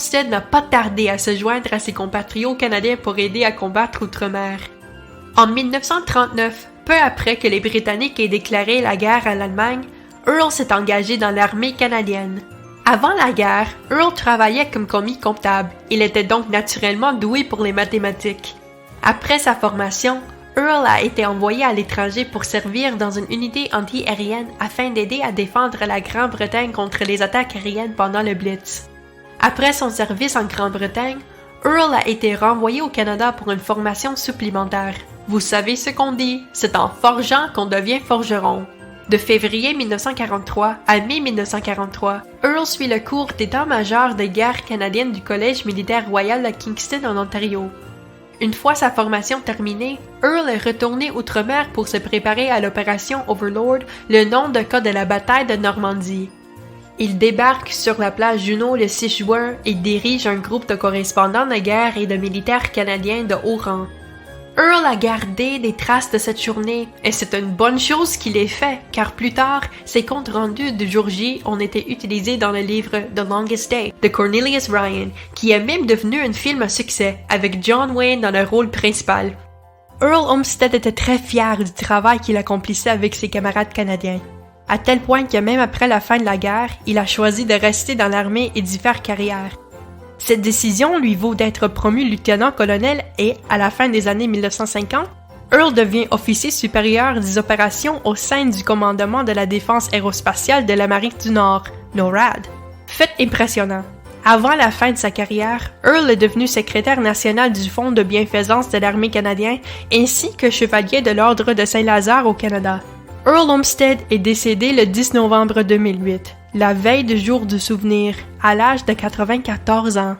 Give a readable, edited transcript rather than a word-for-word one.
Olmsted n'a pas tardé à se joindre à ses compatriotes canadiens pour aider à combattre outre-mer. En 1939, peu après que les Britanniques aient déclaré la guerre à l'Allemagne, Earl s'est engagé dans l'armée canadienne. Avant la guerre, Earl travaillait comme commis comptable. Il était donc naturellement doué pour les mathématiques. Après sa formation, Earl a été envoyé à l'étranger pour servir dans une unité anti-aérienne afin d'aider à défendre la Grande-Bretagne contre les attaques aériennes pendant le Blitz. Après son service en Grande-Bretagne, Earl a été renvoyé au Canada pour une formation supplémentaire. Vous savez ce qu'on dit, c'est en forgeant qu'on devient forgeron. De février 1943 à mai 1943, Earl suit le cours d'état-major des guerres canadiennes du Collège militaire royal de Kingston en Ontario. Une fois sa formation terminée, Earl est retourné outre-mer pour se préparer à l'opération Overlord, le nom de cas de la bataille de Normandie. Il débarque sur la plage Juno le 6 juin et dirige un groupe de correspondants de guerre et de militaires canadiens de haut rang. Earl a gardé des traces de cette journée, et c'est une bonne chose qu'il ait fait, car plus tard, ses comptes rendus de jour J ont été utilisés dans le livre The Longest Day de Cornelius Ryan, qui est même devenu un film à succès, avec John Wayne dans le rôle principal. Earl Olmsted était très fier du travail qu'il accomplissait avec ses camarades canadiens, à tel point que même après la fin de la guerre, il a choisi de rester dans l'armée et d'y faire carrière. Cette décision lui vaut d'être promu lieutenant-colonel et, à la fin des années 1950, Earl devient officier supérieur des opérations au sein du commandement de la défense aérospatiale de l'Amérique du Nord, NORAD. Fait impressionnant. Avant la fin de sa carrière, Earl est devenu secrétaire national du Fonds de bienfaisance de l'armée canadienne ainsi que chevalier de l'Ordre de Saint-Lazare au Canada. Earl Olmsted est décédé le 10 novembre 2008, la veille du jour du souvenir, à l'âge de 94 ans.